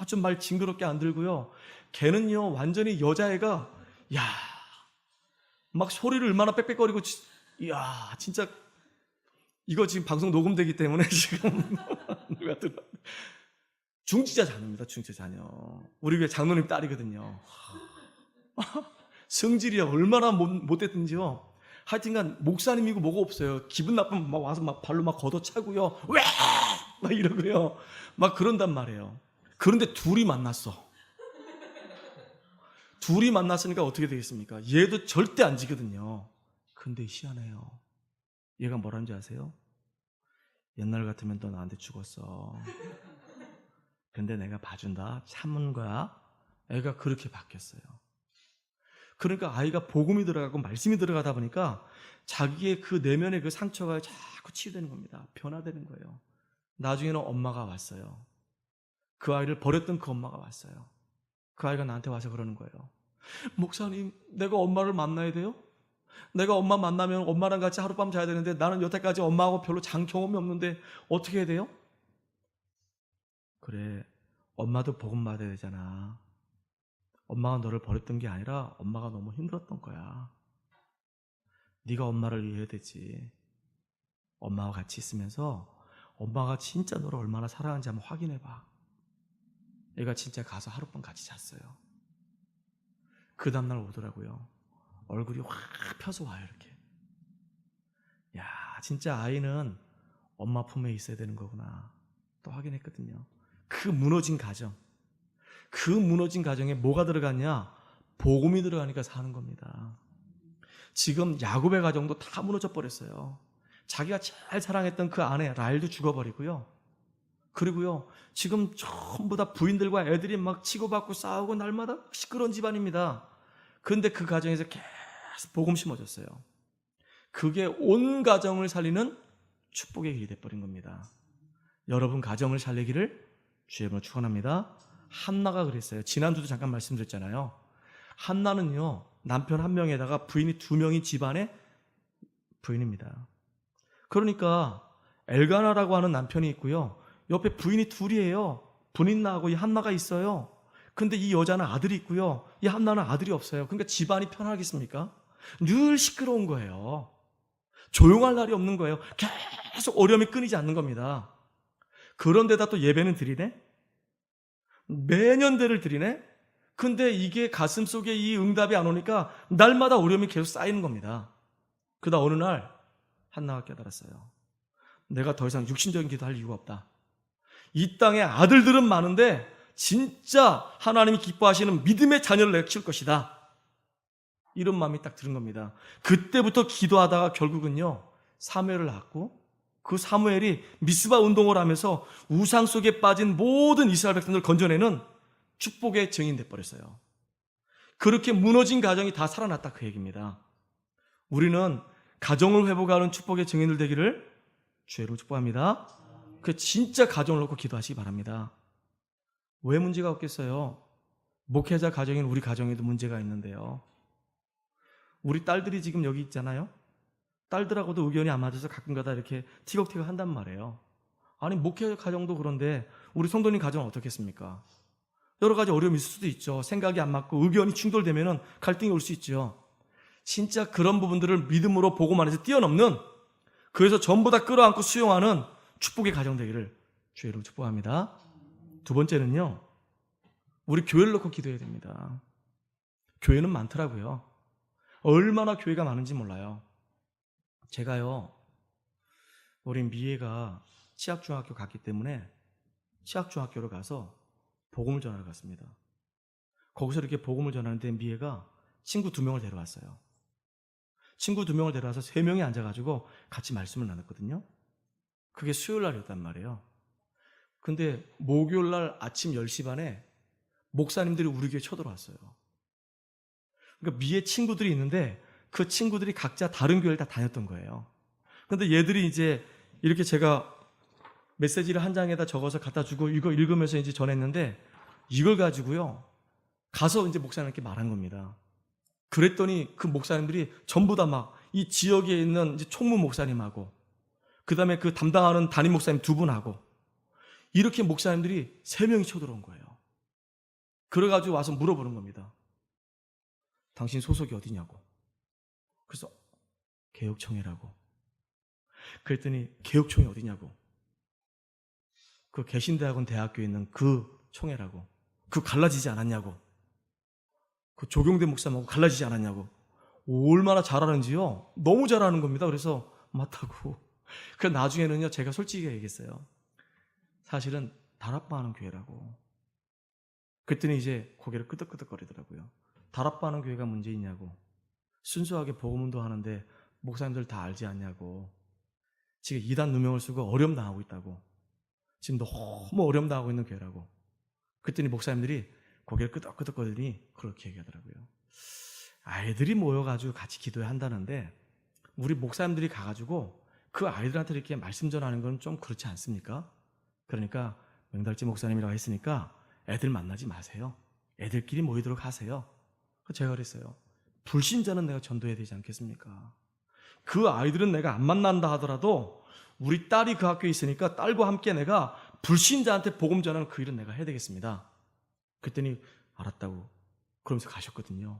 [SPEAKER 1] 좀 말 징그럽게 안 들고요. 걔는요 완전히 여자애가 막 소리를 얼마나 빽빽거리고 이야 진짜 이거 지금 방송 녹음되기 때문에 지금 누가 들어 중지자 자녀입니다. 중지자 자녀. 우리 교회 장로님 딸이거든요. 성질이 얼마나 못됐든지요. 하여튼간 목사님이고 뭐고 없어요. 기분 나쁘면 막 와서 막 발로 막 걷어차고요. 왜? 막 이러고요. 막 그런단 말이에요. 그런데 둘이 만났어. 둘이 만났으니까 어떻게 되겠습니까? 얘도 절대 안 지거든요. 근데 희한해요. 얘가 뭐라는지 아세요? 옛날 같으면 너 나한테 죽었어. 근데 내가 봐준다. 참은 거야. 애가 그렇게 바뀌었어요. 그러니까 아이가 복음이 들어가고 말씀이 들어가다 보니까 자기의 그 내면의 그 상처가 자꾸 치유되는 겁니다. 변화되는 거예요. 나중에는 엄마가 왔어요. 그 아이를 버렸던 그 엄마가 왔어요. 그 아이가 나한테 와서 그러는 거예요. 목사님, 내가 엄마를 만나야 돼요? 내가 엄마 만나면 엄마랑 같이 하룻밤 자야 되는데 나는 여태까지 엄마하고 별로 경험이 없는데 어떻게 해야 돼요? 그래, 엄마도 복음 받아야 되잖아. 엄마가 너를 버렸던 게 아니라 엄마가 너무 힘들었던 거야. 네가 엄마를 이해해야 되지. 엄마와 같이 있으면서 엄마가 진짜 너를 얼마나 사랑하는지 한번 확인해봐. 얘가 진짜 가서 하룻밤 같이 잤어요. 그 다음날 오더라고요. 얼굴이 확 펴서 와요, 이렇게. 야, 진짜 아이는 엄마 품에 있어야 되는 거구나. 또 확인했거든요. 그 무너진 가정. 그 무너진 가정에 뭐가 들어갔냐? 복음이 들어가니까 사는 겁니다. 지금 야곱의 가정도 다 무너져 버렸어요. 자기가 제일 사랑했던 그 아내 라헬도 죽어버리고요. 그리고요, 지금 전부 다 부인들과 애들이 막 치고받고 싸우고 날마다 시끄러운 집안입니다. 그런데 그 가정에서 계속 복음 심어졌어요. 그게 온 가정을 살리는 축복의 길이 돼버린 겁니다. 여러분 가정을 살리기를 주의 이름으로 축원합니다. 한나가 그랬어요. 지난주도 잠깐 말씀드렸잖아요. 한나는요, 남편 한 명에다가 부인이 2명인 집안의 부인입니다. 그러니까 엘가나라고 하는 남편이 있고요, 옆에 부인이 둘이에요. 분인나하고 이 한나가 있어요. 근데 이 여자는 아들이 있고요, 이 한나는 아들이 없어요. 그러니까 집안이 편하겠습니까? 늘 시끄러운 거예요. 조용할 날이 없는 거예요. 계속 어려움이 끊이지 않는 겁니다. 그런데다 또 예배는 드리네? 매년대를 드리네? 근데 이게 가슴속에 이 응답이 안 오니까 날마다 어려움이 계속 쌓이는 겁니다. 그러다 어느 날 한나가 깨달았어요. 내가 더 이상 육신적인 기도할 이유가 없다. 이 땅에 아들들은 많은데 진짜 하나님이 기뻐하시는 믿음의 자녀를 내가 키울 것이다. 이런 마음이 딱 들은 겁니다. 그때부터 기도하다가 결국은요, 사무엘을 낳았고, 그 사무엘이 미스바 운동을 하면서 우상 속에 빠진 모든 이스라엘 백성들을 건져내는 축복의 증인 돼버렸어요. 그렇게 무너진 가정이 다 살아났다, 그 얘기입니다. 우리는 가정을 회복하는 축복의 증인들 되기를 주의로 축복합니다. 그 진짜 가정을 놓고 기도하시기 바랍니다. 왜 문제가 없겠어요? 목회자 가정인 우리 가정에도 문제가 있는데요. 우리 딸들이 지금 여기 있잖아요. 딸들하고도 의견이 안 맞아서 가끔가다 이렇게 티격태격 한단 말이에요. 아니, 목회 가정도 그런데 우리 성도님 가정은 어떻겠습니까? 여러 가지 어려움이 있을 수도 있죠. 생각이 안 맞고 의견이 충돌되면 갈등이 올 수 있죠. 진짜 그런 부분들을 믿음으로 보고만 해서 뛰어넘는, 그래서 전부 다 끌어안고 수용하는 축복의 가정 되기를 주의 이름으로 축복합니다. 두 번째는요, 우리 교회를 놓고 기도해야 됩니다. 교회는 많더라고요. 얼마나 교회가 많은지 몰라요. 제가요, 우리 미애가 치학중학교 갔기 때문에 치학중학교를 가서 복음을 전하러 갔습니다. 거기서 이렇게 복음을 전하는데 미애가 친구 2명을 데려왔어요. 친구 2명을 데려와서 3명이 앉아가지고 같이 말씀을 나눴거든요. 그게 수요일 날이었단 말이에요. 근데 목요일 날 아침 10시 반에 목사님들이 우리 교회에 쳐들어왔어요. 그러니까 미애 친구들이 있는데 그 친구들이 각자 다른 교회를 다 다녔던 거예요. 그런데 얘들이 이제 이렇게 제가 메시지를 한 장에다 적어서 갖다 주고 이거 읽으면서 이제 전했는데, 이걸 가지고요, 가서 이제 목사님께 말한 겁니다. 그랬더니 그 목사님들이 전부 다 막 이 지역에 있는 이제 총무 목사님하고, 그 다음에 그 담당하는 담임 목사님 2분하고, 이렇게 목사님들이 3명이 쳐들어온 거예요. 그래가지고 와서 물어보는 겁니다. 당신 소속이 어디냐고. 그래서 개혁총회라고. 그랬더니 개혁총회 어디냐고. 그 개신대학원 대학교에 있는 그 총회라고. 그 갈라지지 않았냐고. 그 조경대 목사님하고 갈라지지 않았냐고. 얼마나 잘하는지요. 너무 잘하는 겁니다. 그래서 맞다고. 그 나중에는요, 제가 솔직히 얘기했어요. 사실은 다락방하는 교회라고. 그랬더니 이제 고개를 끄덕끄덕거리더라고요. 다락방하는 교회가 문제 있냐고. 순수하게 복음운동 하는데 목사님들 다 알지 않냐고. 지금 이단 누명을 쓰고 어려움 당하고 있다고. 지금 너무 어려움 당하고 있는 교회라고. 그랬더니 목사님들이 고개를 끄덕끄덕거리더니 그렇게 얘기하더라고요. 아이들이 모여가지고 같이 기도해야 한다는데 우리 목사님들이 가가지고 그 아이들한테 이렇게 말씀 전하는 건 좀 그렇지 않습니까? 그러니까 명달지 목사님이라고 했으니까 애들 만나지 마세요. 애들끼리 모이도록 하세요. 제가 그랬어요. 불신자는 내가 전도해야 되지 않겠습니까? 그 아이들은 내가 안 만난다 하더라도 우리 딸이 그 학교에 있으니까 딸과 함께 내가 불신자한테 복음 전하는 그 일은 내가 해야 되겠습니다. 그랬더니 알았다고 그러면서 가셨거든요.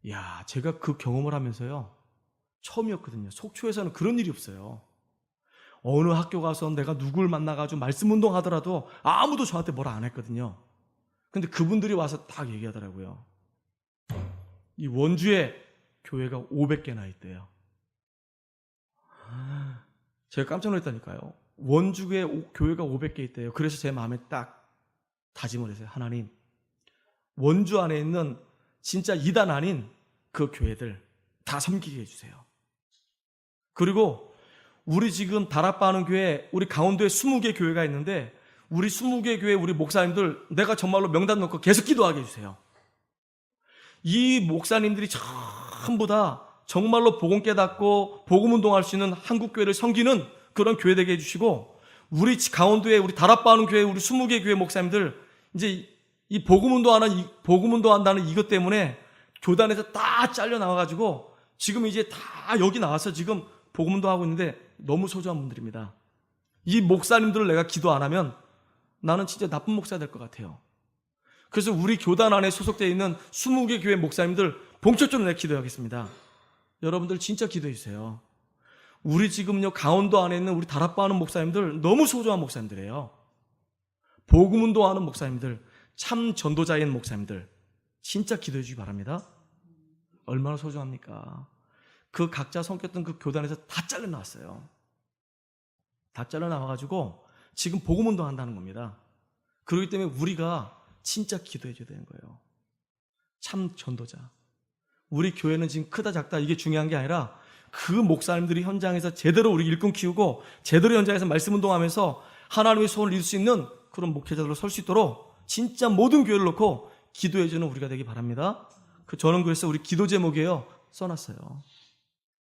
[SPEAKER 1] 이야, 제가 그 경험을 하면서요, 처음이었거든요. 속초에서는 그런 일이 없어요. 어느 학교 가서 내가 누굴 만나가지고 말씀 운동하더라도 아무도 저한테 뭐라 안 했거든요. 근데 그분들이 와서 딱 얘기하더라고요. 이 원주에 교회가 500개나 있대요. 제가 깜짝 놀랐다니까요. 원주에 교회가 500개 있대요. 그래서 제 마음에 딱 다짐을 했어요. 하나님, 원주 안에 있는 진짜 이단 아닌 그 교회들 다 섬기게 해주세요. 그리고 우리 지금 다락방 하는 교회, 우리 강원도에 20개 교회가 있는데 우리 20개 교회 우리 목사님들 내가 정말로 명단 넣고 계속 기도하게 해주세요. 이 목사님들이 전부 다 정말로 복음 깨닫고 복음 운동할 수 있는 한국교회를 섬기는 그런 교회 되게 해주시고, 우리 강원도에 우리 다락방 하는 교회 우리 20개 교회 목사님들 이제 이 복음 운동한다는 이것 때문에 교단에서 다 잘려 나와가지고 지금 이제 다 여기 나와서 지금 복음 운동하고 있는데 너무 소중한 분들입니다. 이 목사님들을 내가 기도 안 하면 나는 진짜 나쁜 목사 될 것 같아요. 그래서 우리 교단 안에 소속되어 있는 20개 교회 목사님들 본격적으로 내가 기도하겠습니다. 여러분들 진짜 기도해 주세요. 우리 지금요 강원도 안에 있는 우리 다락방 하는 목사님들 너무 소중한 목사님들이에요. 복음 운동하는 목사님들, 참 전도자인 목사님들 진짜 기도해 주시기 바랍니다. 얼마나 소중합니까? 그 각자 섬겼던 그 교단에서 다 잘려나왔어요. 다 잘려나와가지고 지금 복음 운동한다는 겁니다. 그렇기 때문에 우리가 진짜 기도해 줘야 되는 거예요. 참 전도자. 우리 교회는 지금 크다 작다 이게 중요한 게 아니라 그 목사님들이 현장에서 제대로 우리 일꾼 키우고 제대로 현장에서 말씀 운동하면서 하나님의 소원을 이룰 수 있는 그런 목회자들로 설 수 있도록 진짜 모든 교회를 놓고 기도해 주는 우리가 되기 바랍니다. 저는 그래서 우리 기도 제목이에요. 써놨어요.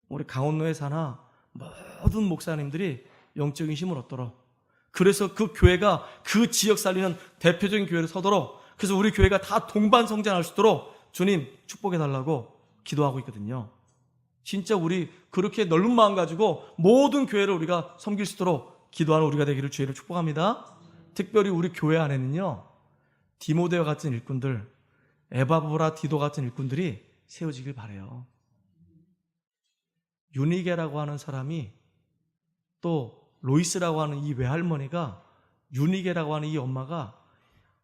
[SPEAKER 1] 우리 강원도에 사나 모든 목사님들이 영적인 힘을 얻도록, 그래서 그 교회가 그 지역 살리는 대표적인 교회를 서도록, 그래서 우리 교회가 다 동반 성장할 수 있도록 주님 축복해 달라고 기도하고 있거든요. 진짜 우리 그렇게 넓은 마음 가지고 모든 교회를 우리가 섬길 수 있도록 기도하는 우리가 되기를 주의를 축복합니다. 특별히 우리 교회 안에는요 디모데와 같은 일꾼들, 에바브라 디도 같은 일꾼들이 세워지길 바라요. 유니게라고 하는 사람이, 또 로이스라고 하는 이 외할머니가, 유니게라고 하는 이 엄마가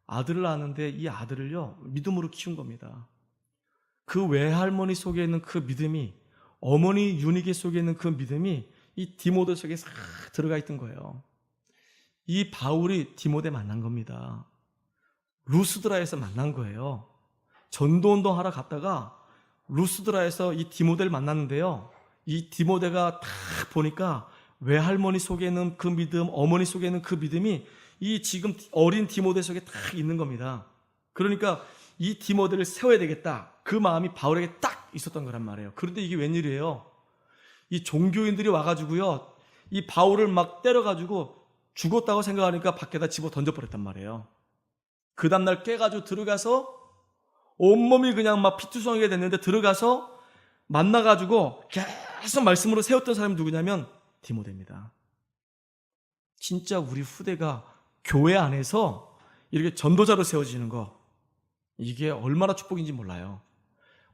[SPEAKER 1] 아들을 낳았는데 이 아들을요 믿음으로 키운 겁니다. 그 외할머니 속에 있는 그 믿음이, 어머니 유니게 속에 있는 그 믿음이 이 디모데 속에 싹 들어가 있던 거예요. 이 바울이 디모데 만난 겁니다. 루스드라에서 만난 거예요. 전도운동 하러 갔다가 루스드라에서 이 디모데를 만났는데요, 이 디모데가 딱 보니까 외할머니 속에 있는 그 믿음, 어머니 속에 있는 그 믿음이 이 지금 어린 디모데 속에 딱 있는 겁니다. 그러니까 이 디모데를 세워야 되겠다, 그 마음이 바울에게 딱 있었던 거란 말이에요. 그런데 이게 웬일이에요? 이 종교인들이 와가지고요 이 바울을 막 때려가지고 죽었다고 생각하니까 밖에다 집어 던져버렸단 말이에요. 그 다음날 깨가지고 들어가서 온몸이 그냥 막 피투성이게 됐는데 들어가서 만나가지고 계속 말씀으로 세웠던 사람이 누구냐면 디모데입니다. 진짜 우리 후대가 교회 안에서 이렇게 전도자로 세워지는 거, 이게 얼마나 축복인지 몰라요.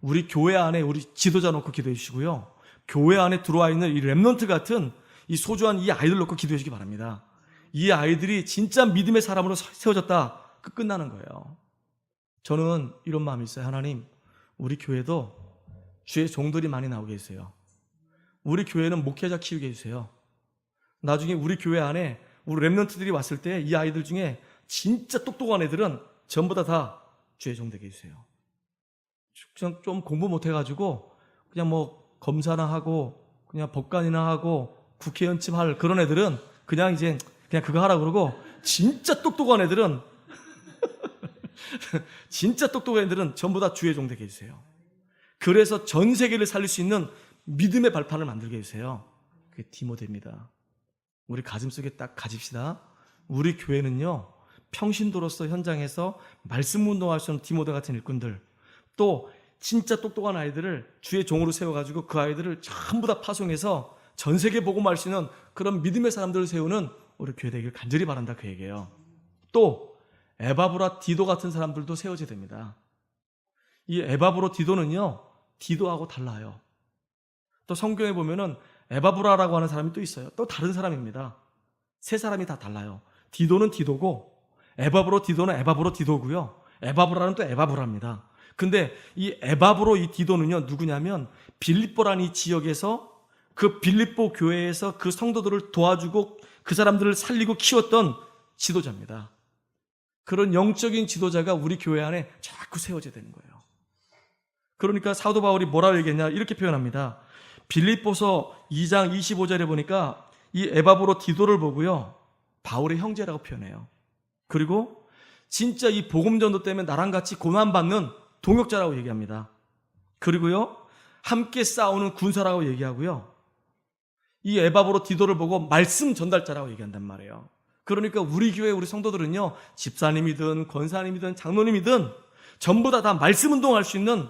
[SPEAKER 1] 우리 교회 안에 우리 지도자 놓고 기도해 주시고요, 교회 안에 들어와 있는 이 렘넌트 같은 이 소중한 이 아이들 놓고 기도해 주시기 바랍니다. 이 아이들이 진짜 믿음의 사람으로 세워졌다, 끝나는 거예요. 저는 이런 마음이 있어요. 하나님, 우리 교회도 주의 종들이 많이 나오게 해주세요. 우리 교회는 목회자 키우게 해주세요. 나중에 우리 교회 안에 우리 렘넌트들이 왔을 때 이 아이들 중에 진짜 똑똑한 애들은 전부 다 주의 종 되게 해주세요. 그냥 좀 공부 못해가지고 그냥 뭐 검사나 하고 그냥 법관이나 하고 국회의원 할 그런 애들은 그냥 이제 그냥 그거 하라 그러고, 진짜 똑똑한 애들은 진짜 똑똑한 애들은 전부 다 주의 종 되게 해주세요. 그래서 전 세계를 살릴 수 있는 믿음의 발판을 만들게 해주세요. 그게 디모데입니다. 우리 가슴속에 딱 가집시다. 우리 교회는요, 평신도로서 현장에서 말씀 운동할 수 있는 디모데 같은 일꾼들, 또 진짜 똑똑한 아이들을 주의 종으로 세워가지고 그 아이들을 전부 다 파송해서 전 세계 복음할 수 있는 그런 믿음의 사람들을 세우는 우리 교회 되길 간절히 바란다, 그 얘기예요. 또 에바브라 디도 같은 사람들도 세워져야 됩니다. 이 에바브로 디도는요, 디도하고 달라요. 또 성경에 보면은 에바브라라고 하는 사람이 또 있어요. 또 다른 사람입니다. 세 사람이 다 달라요. 디도는 디도고, 에바브로 디도는 에바브로 디도고요, 에바브라는 또 에바브라입니다. 근데 이 에바브로 이 디도는요, 누구냐면 빌립보라는 이 지역에서 그 빌립보 교회에서 그 성도들을 도와주고 그 사람들을 살리고 키웠던 지도자입니다. 그런 영적인 지도자가 우리 교회 안에 자꾸 세워져야 되는 거예요. 그러니까 사도 바울이 뭐라고 얘기했냐, 이렇게 표현합니다. 빌립보서 2장 25절에 보니까 이 에바브로 디도를 보고요, 바울의 형제라고 표현해요. 그리고 진짜 이 복음 전도 때문에 나랑 같이 고난받는 동역자라고 얘기합니다. 그리고요, 함께 싸우는 군사라고 얘기하고요, 이 에바브로 디도를 보고 말씀 전달자라고 얘기한단 말이에요. 그러니까 우리 교회 우리 성도들은요, 집사님이든 권사님이든 장로님이든 전부 다 말씀 운동할 수 있는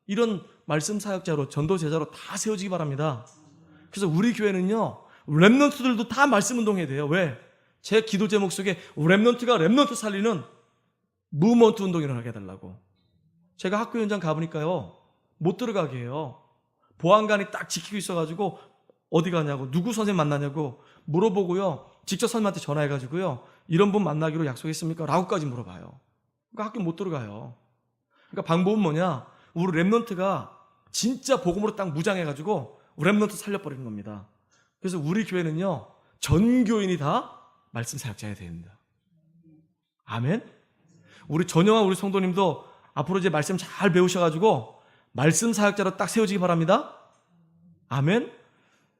[SPEAKER 1] 이런 말씀 사역자로, 전도 제자로 다 세워지기 바랍니다. 그래서 우리 교회는요, 렘넌트들도 다 말씀 운동해야 돼요. 왜? 제 기도 제목 속에 렘넌트가 렘넌트 살리는 무브먼트 운동 일어나게 해달라고. 제가 학교 현장 가보니까요, 못 들어가게 해요. 보안관이 딱 지키고 있어가지고 어디 가냐고, 누구 선생님 만나냐고 물어보고요, 직접 선생님한테 전화해가지고요, 이런 분 만나기로 약속했습니까? 라고까지 물어봐요. 그러니까 학교 못 들어가요. 그러니까 방법은 뭐냐, 우리 렘넌트가 진짜 복음으로 딱 무장해가지고 렘넌트 살려버리는 겁니다. 그래서 우리 교회는요, 전 교인이 다 말씀 사역자여야 됩니다. 아멘. 우리 전영환 우리 성도님도 앞으로 이제 말씀 잘 배우셔가지고 말씀 사역자로 딱 세워지기 바랍니다. 아멘.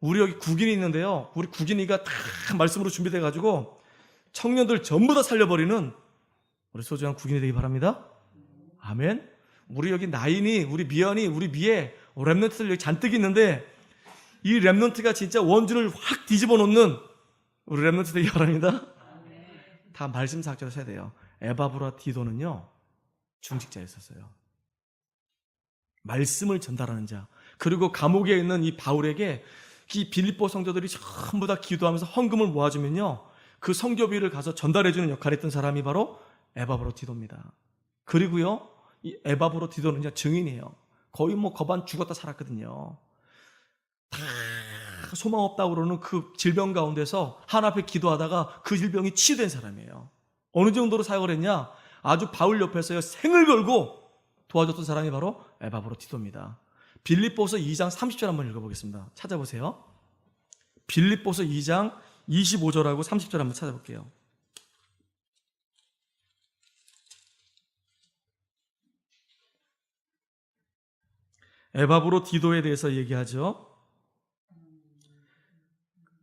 [SPEAKER 1] 우리 여기 국인이 있는데요, 우리 국인이가 다 말씀으로 준비돼가지고 청년들 전부 다 살려버리는 우리 소중한 국인이 되기 바랍니다. 아멘. 우리 여기 나인이, 우리 미연이, 우리 미에 렘넌트들 여기 잔뜩 있는데 이 렘넌트가 진짜 원주를 확 뒤집어 놓는 우리 렘넌트 되기 바랍니다. 다 말씀 사역자로 써야 돼요. 에바브라 디도는요, 중직자였었어요. 말씀을 전달하는 자. 그리고 감옥에 있는 이 바울에게 이 빌립보 성도들이 전부 다 기도하면서 헌금을 모아주면요, 그 성교비를 가서 전달해주는 역할을 했던 사람이 바로 에바브로 디도입니다. 그리고요, 이 에바브로 디도는요, 증인이에요. 거의 뭐 거반 죽었다 살았거든요. 다 소망 없다고 그러는 그 질병 가운데서 하나 앞에 기도하다가 그 질병이 치유된 사람이에요. 어느 정도로 사역을 했냐, 아주 바울 옆에서요, 생을 걸고 도와줬던 사람이 바로 에바브로 디도입니다. 빌립보서 2장 30절 한번 읽어보겠습니다. 찾아보세요. 빌립보서 2장 25절하고 30절 한번 찾아볼게요. 에바브로 디도에 대해서 얘기하죠.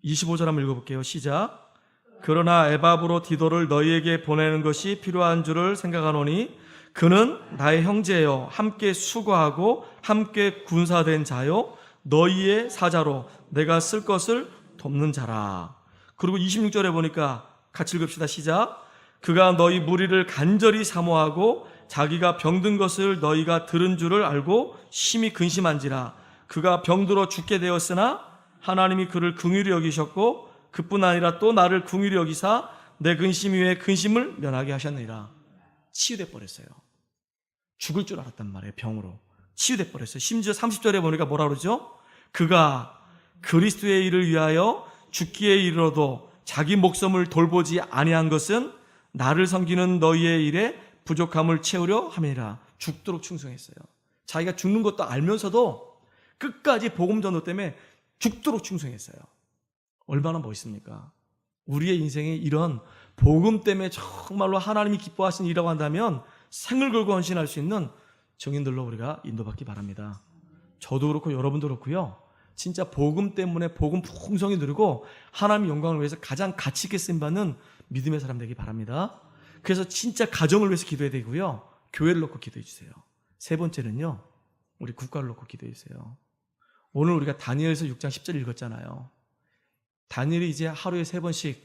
[SPEAKER 1] 25절 한번 읽어볼게요. 시작. 그러나 에바브로 디도를 너희에게 보내는 것이 필요한 줄을 생각하노니 그는 나의 형제요, 함께 수고하고 함께 군사된 자요, 너희의 사자로 내가 쓸 것을 돕는 자라. 그리고 26절에 보니까 같이 읽읍시다. 시작. 그가 너희 무리를 간절히 사모하고 자기가 병든 것을 너희가 들은 줄을 알고 심히 근심한지라. 그가 병들어 죽게 되었으나 하나님이 그를 긍휼히 여기셨고 그뿐 아니라 또 나를 긍휼히 여기사 내 근심 위에 근심을 면하게 하셨느니라. 치유돼 버렸어요. 죽을 줄 알았단 말이에요. 병으로 치유돼 버렸어요. 심지어 30절에 보니까 뭐라 그러죠? 그가 그리스도의 일을 위하여 죽기에 이르러도 자기 목숨을 돌보지 아니한 것은 나를 섬기는 너희의 일에 부족함을 채우려 함이라. 죽도록 충성했어요. 자기가 죽는 것도 알면서도 끝까지 복음 전도 때문에 죽도록 충성했어요. 얼마나 멋있습니까? 우리의 인생에 이런 복음 때문에 정말로 하나님이 기뻐하신 일이라고 한다면 생을 걸고 헌신할 수 있는 증인들로 우리가 인도받기 바랍니다. 저도 그렇고 여러분도 그렇고요. 진짜 복음 때문에 복음 풍성히 누리고 하나님의 영광을 위해서 가장 가치 있게 쓰임받는 믿음의 사람 되기 바랍니다. 그래서 진짜 가정을 위해서 기도해야 되고요. 교회를 놓고 기도해 주세요. 세 번째는요. 우리 국가를 놓고 기도해 주세요. 오늘 우리가 다니엘서 6장 10절 읽었잖아요. 다니엘이 이제 하루에 3번씩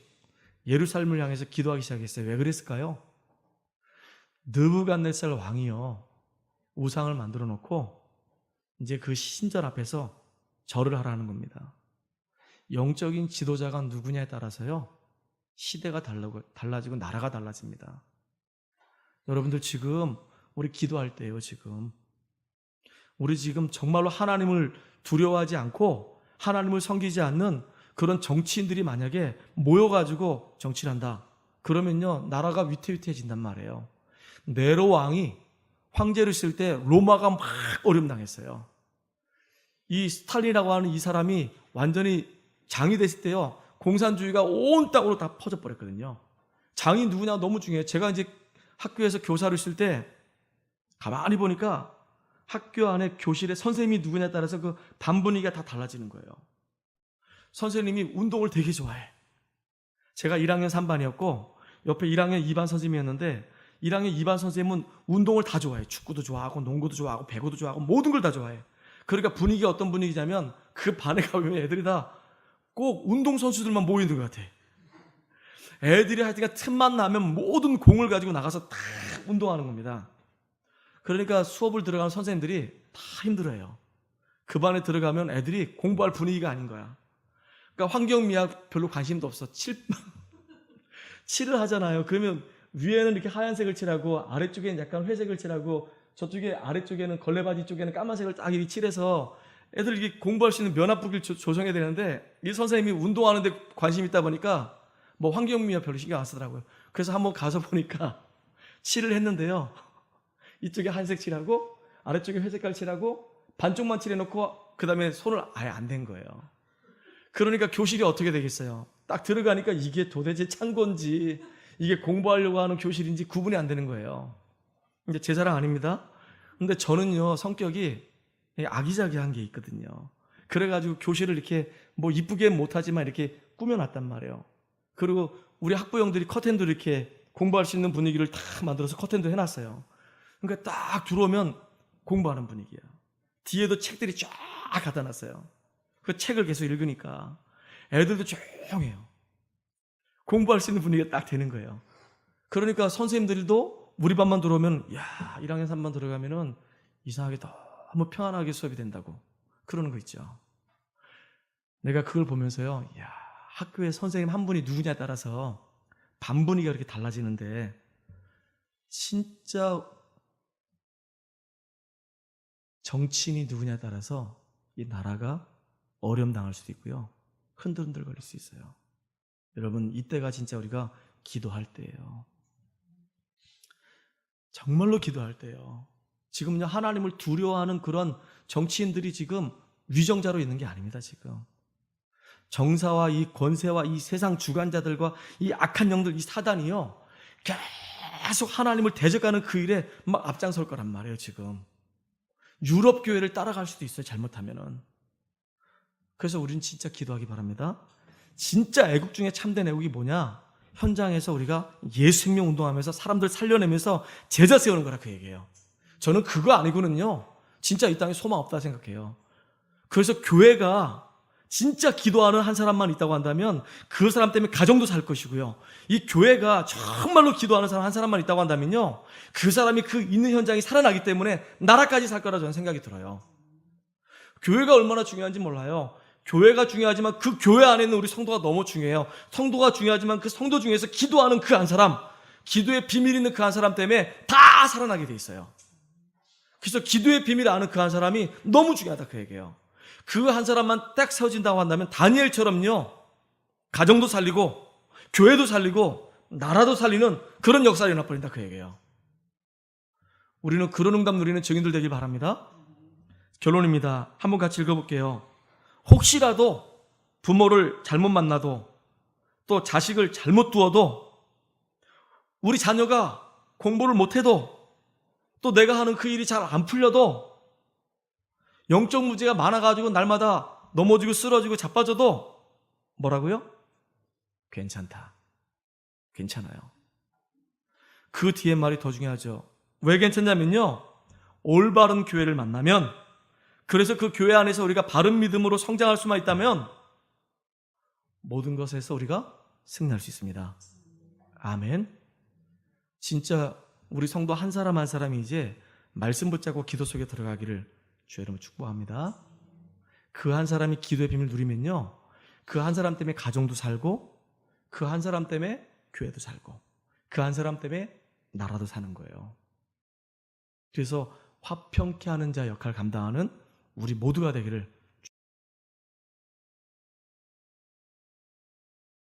[SPEAKER 1] 예루살렘을 향해서 기도하기 시작했어요. 왜 그랬을까요? 느부갓네살 왕이요, 우상을 만들어 놓고 이제 그 신전 앞에서 절을 하라는 겁니다. 영적인 지도자가 누구냐에 따라서요, 시대가 달라지고 나라가 달라집니다. 여러분들 지금 우리 기도할 때요, 우리 지금 정말로 하나님을 두려워하지 않고 하나님을 섬기지 않는 그런 정치인들이 만약에 모여가지고 정치를 한다. 그러면요, 나라가 위태위태해진단 말이에요. 네로 왕이 황제를 쓸 때 로마가 막 어려움당했어요. 이 스탈린이라고 하는 이 사람이 완전히 장이 됐을 때요, 공산주의가 온 땅으로 다 퍼져버렸거든요. 장이 누구냐 너무 중요해요. 제가 이제 학교에서 교사를 쓸 때 가만히 보니까 학교 안에 교실에 선생님이 누구냐에 따라서 그 반 분위기가 다 달라지는 거예요. 선생님이 운동을 되게 좋아해. 제가 1학년 3반이었고 옆에 1학년 2반 선생님이었는데 1학년 2반 선생님은 운동을 다 좋아해. 축구도 좋아하고 농구도 좋아하고 배구도 좋아하고 모든 걸 다 좋아해. 그러니까 분위기가 어떤 분위기냐면 그 반에 가면 애들이 다 꼭 운동선수들만 모이는 것 같아. 애들이 하여튼 틈만 나면 모든 공을 가지고 나가서 다 운동하는 겁니다. 그러니까 수업을 들어가는 선생님들이 다 힘들어해요. 그 반에 들어가면 애들이 공부할 분위기가 아닌 거야. 그러니까 환경미학 별로 관심도 없어. 칠을 하잖아요. 그러면 위에는 이렇게 하얀색을 칠하고 아래쪽에는 약간 회색을 칠하고 저쪽에 아래쪽에는 걸레바지 쪽에는 까만색을 딱 이렇게 칠해서 애들 이게 공부할 수 있는 면합부기를 조성해야 되는데 이 선생님이 운동하는데 관심이 있다 보니까 뭐 환경미학 별로 신경 안 쓰더라고요. 그래서 한번 가서 보니까 칠을 했는데요. 이쪽에 한색 칠하고 아래쪽에 회색깔 칠하고 반쪽만 칠해놓고 그 다음에 손을 아예 안 댄 거예요. 그러니까 교실이 어떻게 되겠어요? 딱 들어가니까 이게 도대체 창고인지 이게 공부하려고 하는 교실인지 구분이 안 되는 거예요. 근데 제 자랑 아닙니다. 근데 저는요, 성격이 아기자기한 게 있거든요. 그래가지고 교실을 이렇게 뭐 이쁘게 못하지만 이렇게 꾸며놨단 말이에요. 그리고 우리 학부형들이 커튼도 이렇게 공부할 수 있는 분위기를 다 만들어서 커튼도 해놨어요. 그러니까 딱 들어오면 공부하는 분위기야. 뒤에도 책들이 쫙 갖다 놨어요. 그 책을 계속 읽으니까 애들도 조용해요. 공부할 수 있는 분위기가 딱 되는 거예요. 그러니까 선생님들도 우리 반만 들어오면, 야, 1학년 3반 들어가면은 이상하게 너무 편안하게 수업이 된다고 그러는 거 있죠. 내가 그걸 보면서요, 야, 학교에 선생님 한 분이 누구냐에 따라서 반 분위기가 이렇게 달라지는데 진짜 정치인이 누구냐에 따라서 이 나라가 어려움 당할 수도 있고요, 흔들흔들 거릴 수 있어요. 여러분, 이때가 진짜 우리가 기도할 때예요. 정말로 기도할 때예요. 지금요, 하나님을 두려워하는 그런 정치인들이 지금 위정자로 있는 게 아닙니다. 지금 정사와 이 권세와 이 세상 주관자들과 이 악한 영들, 이 사단이요, 계속 하나님을 대적하는 그 일에 막 앞장설 거란 말이에요. 지금 유럽 교회를 따라갈 수도 있어요, 잘못하면은. 그래서 우리는 진짜 기도하기 바랍니다. 진짜 애국 중에 참된 애국이 뭐냐? 현장에서 우리가 예수 생명 운동하면서 사람들 살려내면서 제자 세우는 거라, 그 얘기예요. 저는 그거 아니고는요, 진짜 이 땅에 소망 없다 생각해요. 그래서 교회가 진짜 기도하는 한 사람만 있다고 한다면 그 사람 때문에 가정도 살 것이고요, 이 교회가 정말로 기도하는 사람 한 사람만 있다고 한다면요, 그 사람이 그 있는 현장이 살아나기 때문에 나라까지 살 거라 저는 생각이 들어요. 교회가 얼마나 중요한지 몰라요. 교회가 중요하지만 그 교회 안에 있는 우리 성도가 너무 중요해요. 성도가 중요하지만 그 성도 중에서 기도하는 그 한 사람, 기도의 비밀 있는 그 한 사람 때문에 다 살아나게 돼 있어요. 그래서 기도의 비밀을 아는 그 한 사람이 너무 중요하다, 그 얘기예요. 그 한 사람만 딱 세워진다고 한다면 다니엘처럼요, 가정도 살리고 교회도 살리고 나라도 살리는 그런 역사가 일어나버린다, 그 얘기예요. 우리는 그런 응답 누리는 증인들 되길 바랍니다. 결론입니다. 한번 같이 읽어볼게요. 혹시라도 부모를 잘못 만나도, 또 자식을 잘못 두어도, 우리 자녀가 공부를 못해도, 또 내가 하는 그 일이 잘 안 풀려도, 영적 문제가 많아가지고 날마다 넘어지고 쓰러지고 자빠져도 뭐라고요? 괜찮다. 괜찮아요. 그 뒤에 말이 더 중요하죠. 왜 괜찮냐면요, 올바른 교회를 만나면, 그래서 그 교회 안에서 우리가 바른 믿음으로 성장할 수만 있다면 모든 것에서 우리가 승리할 수 있습니다. 아멘. 진짜 우리 성도 한 사람 한 사람이 이제 말씀 붙잡고 기도 속에 들어가기를 주의 이름으로 축복합니다. 그 한 사람이 기도의 비밀을 누리면요, 그 한 사람 때문에 가정도 살고, 그 한 사람 때문에 교회도 살고, 그 한 사람 때문에 나라도 사는 거예요. 그래서 화평케 하는 자 역할을 감당하는 우리 모두가 되기를